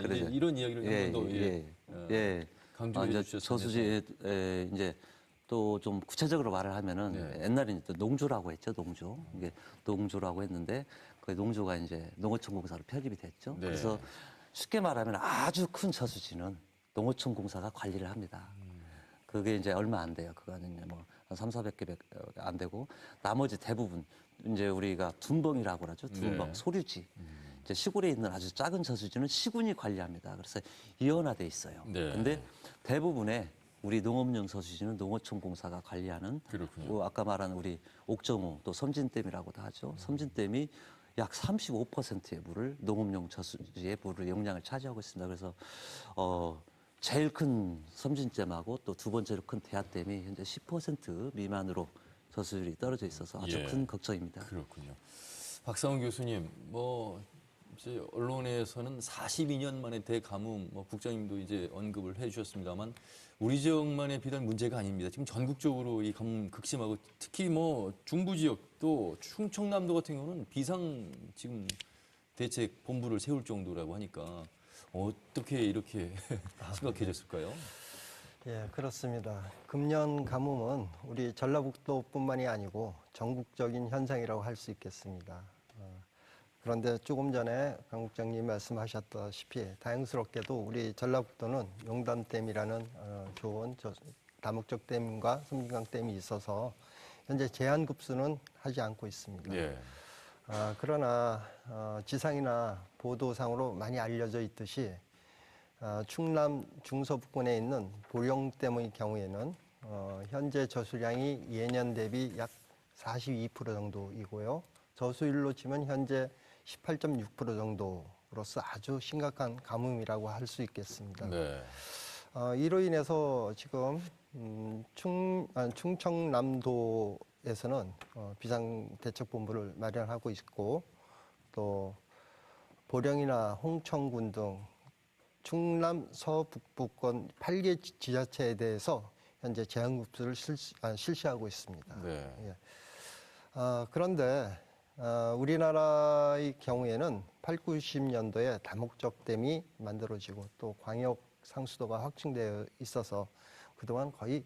그래서 이런 이야기를 한 번 더 강조해 주셨습니다. 저수지에 이제 또 좀 구체적으로 말을 하면은 옛날에는 또 농주라고 했죠, 농주. 이게 농주라고 했는데 그 농주가 이제 농어촌공사로 편입이 됐죠. 그래서 쉽게 말하면 아주 큰 저수지는 농어촌공사가 관리를 합니다. 그게 이제 얼마 안 돼요. 그거는 이제 뭐한 3,400개 안 되고 나머지 대부분 이제 우리가 둔벙이라고 그러죠. 둔벙, 소류지. 이제 시골에 있는 아주 작은 저수지는 시군이 관리합니다. 그래서 이원화돼 있어요. 근데 대부분의 우리 농업용 저수지는 농어촌공사가 관리하는 아까 말한 우리 옥정호 또 섬진댐이라고도 하죠. 섬진댐이 약 35%의 물을 농업용 저수지의 물을 용량을 차지하고 있습니다. 그래서 제일 큰 섬진댐하고 또 두 번째로 큰 대하댐이 현재 10% 미만으로 저수율이 떨어져 있어서 아주 큰 걱정입니다. 그렇군요. 박상훈 교수님, 이제 언론에서는 42년 만에 대가뭄, 국장님도 이제 언급을 해주셨습니다만 우리 지역만의 비단 문제가 아닙니다. 지금 전국적으로 이 가뭄 극심하고 특히 중부 지역 또 충청남도 같은 경우는 비상 지금 대책 본부를 세울 정도라고 하니까 어떻게 이렇게 심각해졌을까요? 예, 그렇습니다. 금년 가뭄은 우리 전라북도뿐만이 아니고 전국적인 현상이라고 할 수 있겠습니다. 그런데 조금 전에 강 국장님 말씀하셨다시피 다행스럽게도 우리 전라북도는 용담댐이라는 좋은 다목적 댐과 섬진강 댐이 있어서 현재 제한급수는 하지 않고 있습니다. 그러나 지상이나 보도상으로 많이 알려져 있듯이 충남 중서부권에 있는 보령댐의 경우에는 현재 저수량이 예년 대비 약 42% 정도이고요. 저수율로 치면 현재 18.6% 정도로서 아주 심각한 가뭄이라고 할 수 있겠습니다. 이로 인해서 지금 충청남도에서는 비상대책본부를 마련하고 있고 또 보령이나 홍천군 등 충남 서북부권 8개 지자체에 대해서 현재 제한급수를 실시하고 있습니다. 그런데 우리나라의 경우에는 8, 90년도에 다목적 댐이 만들어지고 또 광역 상수도가 확충되어 있어서 그동안 거의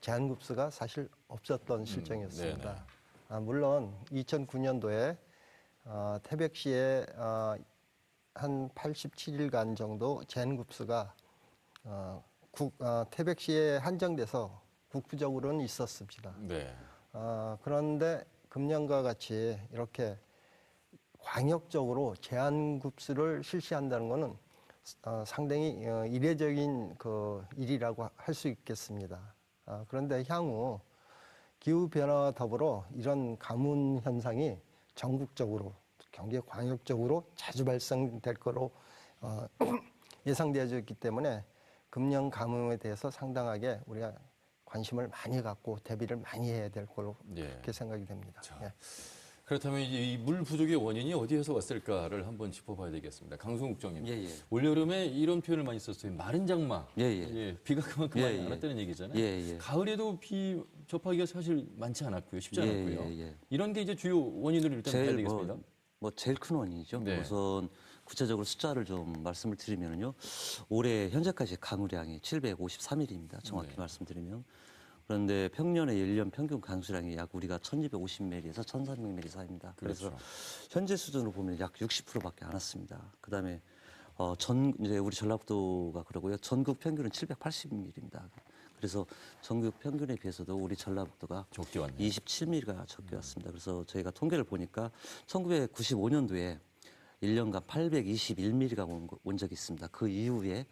제한급수가 사실 없었던 실정이었습니다. 물론 2009년도에 태백시에 한 87일간 정도 제한급수가 태백시에 한정돼서 국부적으로는 있었습니다. 그런데 금년과 같이 이렇게 광역적으로 제한급수를 실시한다는 것은 상당히 이례적인 일이라고 할 수 있겠습니다. 그런데 향후 기후변화와 더불어 이런 가뭄 현상이 전국적으로 경기 광역적으로 자주 발생될 거로 예상되어져 있기 때문에 금년 가뭄에 대해서 상당하게 우리가 관심을 많이 갖고 대비를 많이 해야 될 걸로 그렇게 생각이 됩니다. 그렇다면 이 물 부족의 원인이 어디에서 왔을까를 한번 짚어봐야 되겠습니다. 강승욱 국장님, 올여름에 이런 표현을 많이 썼어요. 마른 장마. 비가 그만큼 많이 안 왔다는 얘기잖아요. 가을에도 비 접하기가 사실 많지 않았고요. 쉽지 않았고요. 이런 게 이제 주요 원인으로 일단 봐야 되겠습니다. 제일 큰 원인이죠. 우선 구체적으로 숫자를 좀 말씀을 드리면요. 올해 현재까지 강우량이 753mm입니다. 정확히 말씀드리면. 그런데 평년의 1년 평균 강수량이 약 우리가 1,250mm에서 1,300mm 사이입니다. 그래서 현재 수준으로 보면 약 60%밖에 안 왔습니다. 그다음에 이제 우리 전라북도가 그러고요. 전국 평균은 780mm입니다. 그래서 전국 평균에 비해서도 우리 전라북도가 27mm가 적게 왔습니다. 그래서 저희가 통계를 보니까 1995년도에 1년간 821mm가 온 적이 있습니다. 그 이후에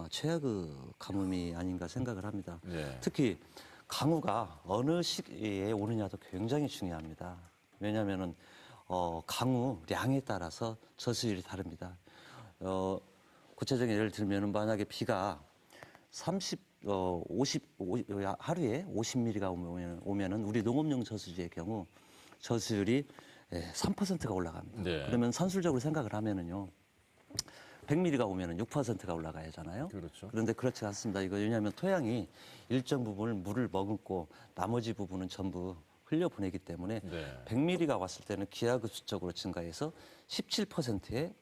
최악의 가뭄이 아닌가 생각을 합니다. 특히 강우가 어느 시기에 오느냐도 굉장히 중요합니다. 왜냐하면은 강우량에 따라서 저수율이 다릅니다. 구체적인 예를 들면 만약에 비가 하루에 50mm가 오면은 우리 농업용 저수지의 경우 저수율이 3%가 올라갑니다. 그러면 산술적으로 생각을 하면은요. 100mm가 오면은 6%가 올라가야 하잖아요. 그런데 그렇지 않습니다. 이거 왜냐하면 토양이 일정 부분을 물을 머금고 나머지 부분은 전부 흘려보내기 때문에 100mm가 왔을 때는 기하급수적으로 증가해서 17%의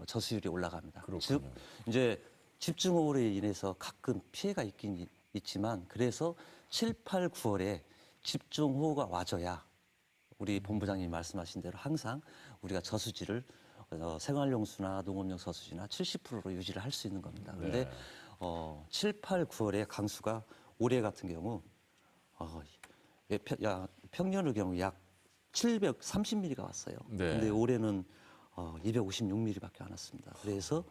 저수율이 올라갑니다. 그렇군요. 즉 이제 집중호우로 인해서 가끔 피해가 있긴 있지만 그래서 7, 8, 9월에 집중호우가 와줘야 우리 본부장님이 말씀하신 대로 항상 우리가 저수지를 생활용수나 농업용 저수지나 70%로 유지를 할 수 있는 겁니다. 그런데 7, 8, 9월에 강수가 올해 같은 경우 평년의 경우 약 730mm가 왔어요. 네. 근데 올해는 256mm밖에 안 왔습니다. 그래서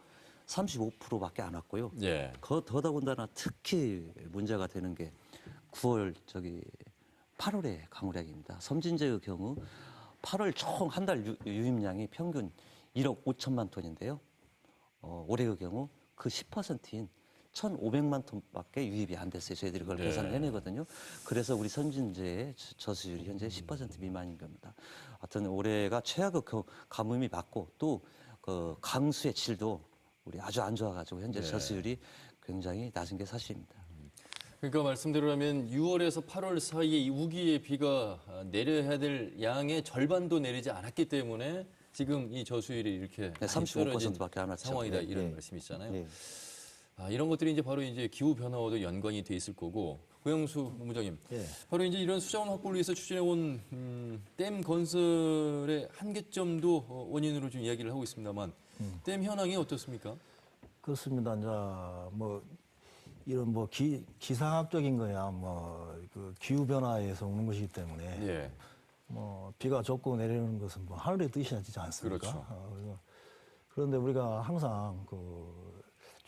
35%밖에 안 왔고요. 예. 더더군다나 특히 문제가 되는 게 9월 8월의 강우량입니다. 섬진제의 경우 8월 총 한 달 유입량이 평균 1억 5천만 톤인데요. 올해의 경우 그 10%인 1,500만 톤밖에 유입이 안 됐어요. 저희들이 그걸 네. 계산을 해내거든요. 그래서 우리 선진제의 저수율이 현재 10% 미만인 겁니다. 하여튼 올해가 최악의 가뭄이 맞고 또 그 강수의 질도 우리 아주 안 좋아가지고 현재 네. 저수율이 굉장히 낮은 게 사실입니다. 그러니까 말씀대로라면 6월에서 8월 사이에 이 우기의 비가 내려야 될 양의 절반도 내리지 않았기 때문에 지금 이 저수율이 이렇게 네, 많이 떨어진 35%밖에 안 왔죠. 상황이다 네, 이런 네. 말씀이시잖아요. 네. 이런 것들이 이제 바로 이제 기후 변화와도 연관이 돼 있을 거고 고영수 본부장님, 예. 바로 이제 이런 수자원 확보를 위해서 추진해온 댐 건설의 한계점도 원인으로 좀 이야기를 하고 있습니다만 댐 현황이 어떻습니까? 그렇습니다. 이제 뭐 이런 뭐 기상학적인 거야 뭐 그 기후 변화에서 오는 것이기 때문에 예. 뭐 비가 적고 내리는 것은 뭐 하늘의 뜻이지 않습니까? 그렇죠. 그런데 우리가 항상 그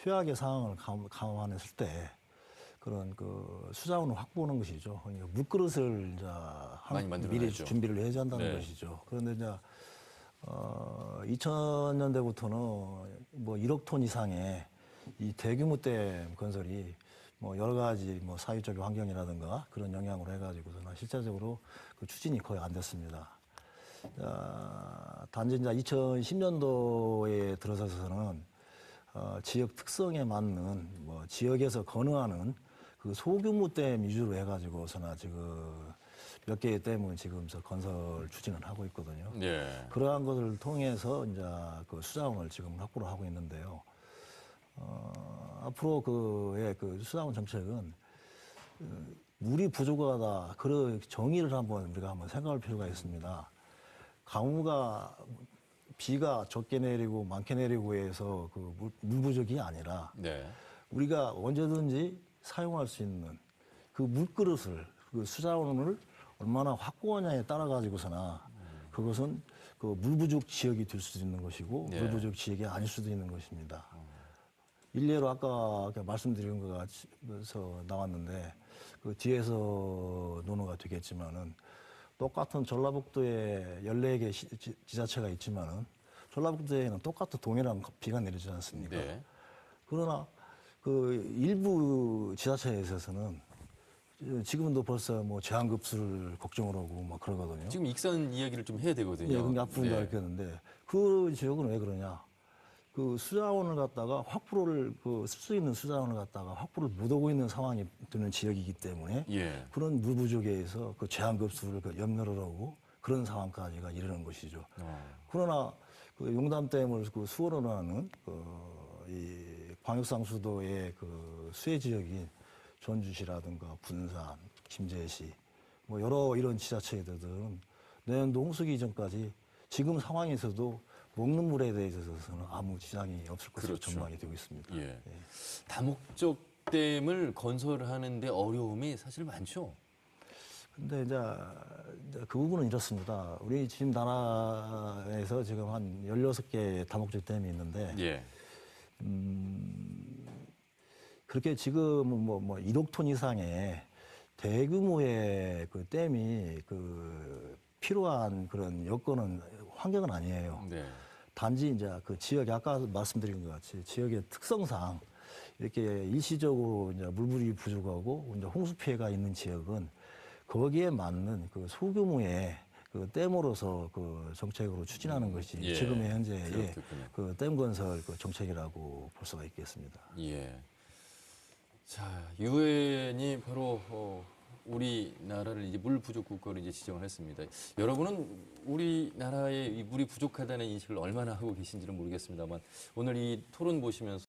최악의 상황을 감안했을 때 그런 그 수자원을 확보하는 것이죠. 그러니까 물그릇을 이제 많이 미리 만들어야죠. 준비를 해야 한다는 네. 것이죠. 그런데 이제 2000년대부터는 뭐 1억 톤 이상의 이 대규모 댐 건설이 뭐 여러 가지 뭐 사회적 환경이라든가 그런 영향으로 해가지고서는 실제적으로 그 추진이 거의 안 됐습니다. 단지 이제 2010년도에 들어서서는 지역 특성에 맞는 뭐 지역에서 건너하는 그 소규모 댐 위주로 해가지고서나 지금 몇 개의 댐을 지금 건설 추진을 하고 있거든요. 예. 그러한 것을 통해서 이제 그 수자원을 지금 확보를 하고 있는데요. 앞으로 그 수자원 정책은 물이 부족하다. 그런 정의를 우리가 한번 생각할 필요가 있습니다. 강우가 비가 적게 내리고 많게 내리고 해서 그 물 부족이 아니라 네. 우리가 언제든지 사용할 수 있는 그 물그릇을 그 수자원을 얼마나 확보하냐에 따라 가지고서나 그것은 그 물 부족 지역이 될 수도 있는 것이고 네. 물 부족 지역이 아닐 수도 있는 것입니다. 일례로 아까 말씀드린 것에서 나왔는데 그 뒤에서 논의가 되겠지만은 똑같은 전라북도에 14개 지자체가 있지만은 전라북도에는 똑같은 동일한 비가 내리지 않습니까? 네. 그러나 그 일부 지자체에 있어서는 지금도 벌써 뭐 제한급수를 걱정을 하고 막 그러거든요. 지금 익산 이야기를 좀 해야 되거든요. 예, 근데 앞으로 네. 알겠는데 그 지역은 왜 그러냐? 그 수자원을 갖다가 쓸 수 있는 수자원을 갖다가 확보를 못하고 있는 상황이 되는 지역이기 때문에 예. 그런 물 부족에 의해서 그 제한급수를 염려를 하고 그런 상황까지가 이르는 것이죠. 그러나 그 용담댐을 그 수원으로 하는 이 광역상수도의 그 수해 지역인 전주시라든가 분산, 김제시 뭐 여러 이런 지자체들은 내년도 홍수기 이전까지 지금 상황에서도 먹는 물에 대해서는 아무 지장이 없을 것으로 그렇죠. 전망이 되고 있습니다. 예. 다목적 댐을 건설하는데 어려움이 사실 많죠. 근데 이제 그 부분은 이렇습니다. 우리 지금 나라에서 지금 한 16개 다목적 댐이 있는데 예. 그렇게 지금은 뭐 1억 톤 이상의 대규모의 그 댐이 그 필요한 그런 여건은 환경은 아니에요. 네. 단지 이제 그 지역이 아까 말씀드린 것 같이 지역의 특성상 이렇게 일시적으로 이제 물불이 부족하고 이제 홍수 피해가 있는 지역은 거기에 맞는 그 소규모의 그 댐으로서 그 정책으로 추진하는 것이 예. 지금의 현재의 그렇겠군요. 그 댐 건설 그 정책이라고 볼 수가 있겠습니다. 예. 자, 유엔이 바로 우리나라를 이제 물 부족 국가로 이제 지정을 했습니다. 여러분은 우리나라의 이 물이 부족하다는 인식을 얼마나 하고 계신지는 모르겠습니다만 오늘 이 토론 보시면서